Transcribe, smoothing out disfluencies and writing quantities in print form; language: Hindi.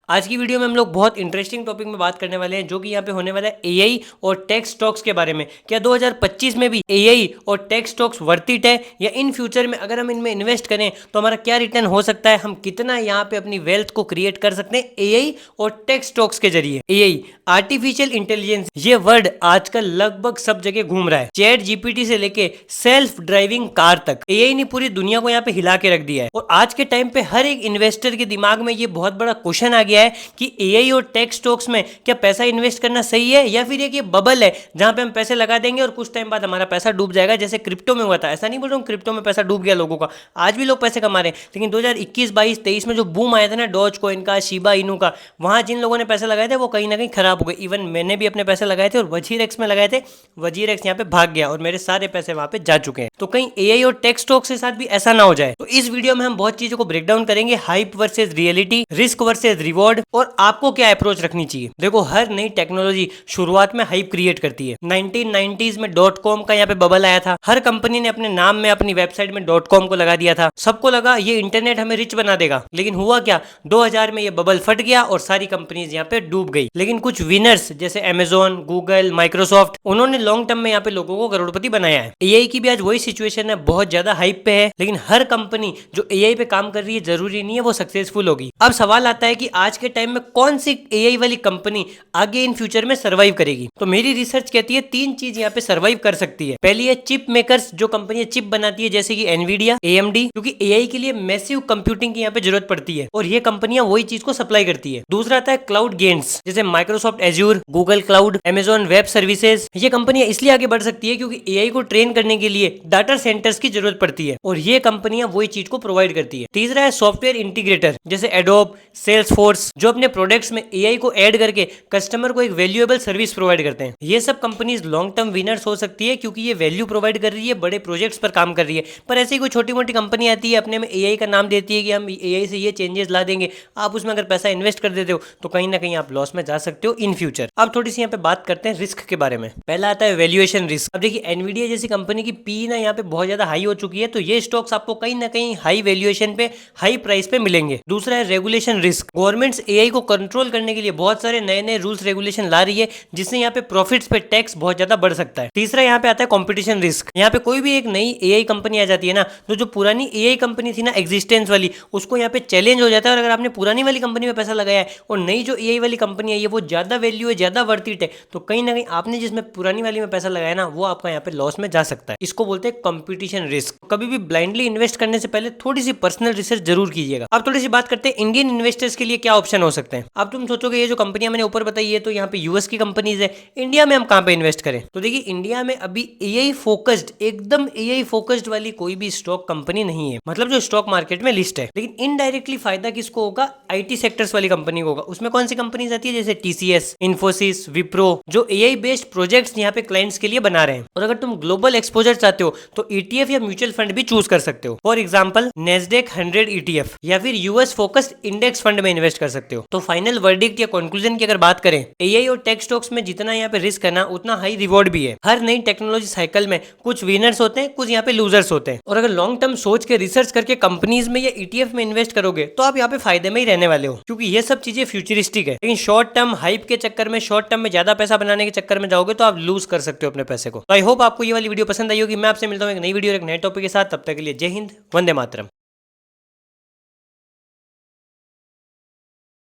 आज की वीडियो में हम लोग बहुत इंटरेस्टिंग टॉपिक में बात करने वाले हैं, जो कि यहाँ पे होने वाला है एआई और टेक स्टॉक्स के बारे में। क्या 2025 में भी एआई और टेक स्टॉक्स वर्थ इट है, या इन फ्यूचर में अगर हम इनमें इन्वेस्ट करें तो हमारा क्या रिटर्न हो सकता है, हम कितना यहाँ पे अपनी वेल्थ को क्रिएट कर सकते हैं एआई और टेक स्टॉक्स के जरिए। एआई, आर्टिफिशियल इंटेलिजेंस, ये वर्ड आजकल लगभग सब जगह घूम रहा है। चैट जीपीटी से लेके सेल्फ ड्राइविंग कार तक एआई ने पूरी दुनिया को यहाँ पे हिला के रख दिया है। और आज के टाइम पे हर एक इन्वेस्टर के दिमाग में ये बहुत बड़ा क्वेश्चन आ गया है कि एआई और टेक स्टॉक्स में क्या पैसा इन्वेस्ट करना सही है, या फिर एक ये बबल है जहां पे हम पैसे लगा देंगे और कुछ टाइम बाद हमारा पैसा डूब जाएगा, जैसे क्रिप्टो में हुआ था। ऐसा नहीं बोल रहा हूं क्रिप्टो में पैसा डूब गया लोगों का, आज भी लोग पैसे कमा रहे हैं, लेकिन 2021, 22, 23 में जो बूम आया था ना डॉज कॉइन का, शिबा इनू का, वहां जिन लोगों ने पैसे लगाए थे वो कहीं ना कहीं खराब हो गए। इवन मैंने भी अपने पैसे लगाए थे और वजीरेक्स में लगाए थे, वजीरेक्स यहाँ पे भाग गया और मेरे सारे पैसे वहां पे जा चुके हैं। तो कहीं एआई और टेक स्टॉक्स के साथ भी ऐसा ना हो जाए। तो इस वीडियो में हम बहुत चीजों को ब्रेक डाउन करेंगे, hype versus reality, risk versus reward, और आपको क्या अप्रोच रखनी चाहिए। देखो, हर नई टेक्नोलॉजी शुरुआत में हाइप क्रिएट करती है। 1990s में .com का यहाँ पे बबल आया था, हर कंपनी ने अपने नाम में, अपनी वेबसाइट में .com को लगा दिया था, सबको लगा ये इंटरनेट हमें रिच बना देगा। लेकिन हुआ क्या, 2000 में ये बबल फट गया और सारी कंपनीज यहाँ पे डूब गई। लेकिन कुछ विनर्स जैसे अमेजोन, गूगल, माइक्रोसॉफ्ट, उन्होंने लॉन्ग टर्म में यहाँ पे लोगों को करोड़पति बनाया है। एआई की भी आज वही सिचुएशन है, बहुत ज्यादा हाइप पे है, लेकिन हर कंपनी जो एआई पे काम कर रही है जरूरी नहीं है वो सक्सेसफुल होगी। अब सवाल आता है कि आज के टाइम में कौन सी एआई वाली कंपनी आगे इन फ्यूचर में सरवाइव करेगी। तो मेरी रिसर्च कहती है 3 चीज यहाँ पे सरवाइव कर सकती है। पहली है चिप मेकर्स, जो कंपनियां चिप बनाती है जैसे कि एनवीडिया, एएमडी, क्योंकि एआई के लिए मैसिव कंप्यूटिंग की यहाँ पे जरूरत पड़ती है और ये कंपनियां वही चीज को सप्लाई करती है। दूसरा आता है क्लाउड गेम्स, जैसे Microsoft Azure, Google cloud, Amazon web services. ये कंपनियां इसलिए आगे बढ़ सकती है क्योंकि एआई को ट्रेन करने के लिए डाटा सेंटर्स की जरूरत पड़ती है और ये कंपनियां वही चीज को प्रोवाइड करती है। तीसरा है सॉफ्टवेयर इंटीग्रेटर, जैसे एडोब, सेल्सफोर्स, जो अपने प्रोडक्ट्स में एआई को ऐड करके कस्टमर को एक वैल्यूएबल सर्विस प्रोवाइड करते हैं। ये सब कंपनीज लॉन्ग टर्म विनर्स हो सकती है क्योंकि ये वैल्यू प्रोवाइड कर रही है, बड़े प्रोजेक्ट्स पर काम कर रही है। पर ऐसी कोई छोटी मोटी कंपनी आती है, अपने में एआई का नाम देती है कि हम एआई से ये चेंजेस ला देंगे, आप उसमें अगर पैसा इन्वेस्ट कर देते हो तो कहीं ना कहीं आप लॉस में जा सकते हो इन फ्यूचर। अब थोड़ी सी यहाँ पे बात करते हैं रिस्क के बारे में। पहला आता है वैल्यूएशन रिस्क। अब देखिए, एनवीडिया जैसी कंपनी की पी ना यहाँ पे बहुत ज्यादा हाई हो चुकी है, तो ये स्टॉक्स आपको कहीं ना कहीं हाई वैल्यूएशन पे, हाई प्राइस पे मिलेंगे। दूसरा है रेगुलेशन रिस्क। गवर्नमेंट्स एआई को कंट्रोल करने के लिए बहुत सारे नए नए रूल्स रेगुलेशन ला रही है, जिससे यहाँ पे प्रॉफिट्स पे टैक्स बहुत ज्यादा बढ़ सकता है। तीसरा यहाँ पे आता है कंपटीशन रिस्क। यहाँ पे कोई भी एक नई एआई कंपनी आ जाती है ना, तो जो पुरानी एआई कंपनी थी ना एग्जिस्टेंस वाली, उसको यहाँ पे चैलेंज हो जाता है। और अगर आपने पुरानी वाली कंपनी में पैसा लगाया है और नई जो एआई वाली कंपनी आई है वो ज्यादा वैल्यू है, ज्यादा वर्थ इट है, तो कहीं ना कहीं आपने जिसमें पुरानी वाली में पैसा लगाया ना, वो आपका यहाँ पे लॉस में जा सकता है। इसको बोलते हैं कंपटीशन रिस्क। कभी भी ब्लाइंडली इन्वेस्ट करने से पहले थोड़ी सी पर्सनल रिसर्च जरूर कीजिएगा। अब थोड़ी सी बात करते हैं इंडियन इन्वेस्टर्स के लिए क्या ऑप्शन हो सकते हैं। अब तुम सोचोगे ये जो कंपनियां मैंने ऊपर बताई है तो यहाँ पे यूएस की कंपनीज है, इंडिया में हम कहाँ पे इन्वेस्ट करें। तो देखिए, इंडिया में अभी एआई फोकस्ड, एकदम एआई फोकस्ड वाली कोई भी स्टॉक कंपनी नहीं है, मतलब जो स्टॉक मार्केट में लिस्ट है। लेकिन इनडायरेक्टली फायदा किसको होगा, आईटी सेक्टर्स वाली कंपनी को होगा। उसमें कौन सी कंपनीज आती है, जैसे टीसीएस, इन्फोसिस, विप्रो, जो एआई बेस्ड प्रोजेक्ट्स यहाँ पे क्लाइंट्स के लिए बना रहे हैं। और अगर तुम ग्लोबल एक्सपोजर चाहते हो तो ईटीएफ या म्यूचुअल फंड भी चूज कर सकते हो। फॉर एग्जाम्पल नेस्डेक 100 ईटीएफ या फिर यूएस फोकस्ड इंडेक्स फंड में इन्वेस्ट कर सकते हो। तो फाइनल वर्डिक्ट या कंक्लूजन की अगर बात करें, एआई और टेक स्टॉक्स में जितना यहाँ पे रिस्क है ना, उतना हाई रिवॉर्ड भी है। हर नई टेक्नोलॉजी साइकिल में कुछ विनर्स होते हैं, कुछ यहाँ पे लूजर्स होते हैं। और अगर लॉन्ग टर्म सोच के रिसर्च करके कंपनीज में या ईटीएफ में इन्वेस्ट करोगे तो आप यहाँ पे फायदे में ही रहने वाले हो, क्योंकि ये सब चीजें फ्यूचरिस्टिक है। लेकिन शॉर्ट टर्म हाइप के चक्कर में, शॉर्ट टर्म में ज्यादा पैसा बनाने के चक्कर में जाओगे तो आप लूज कर सकते हो अपने पैसे को। तो आई होप आपको ये वाली वीडियो पसंद आई होगी। मैं आपसे मिलता हूँ एक नई वीडियो और एक नए टॉपिक के साथ। तब तक के लिए जय हिंद, वंदे मातरम।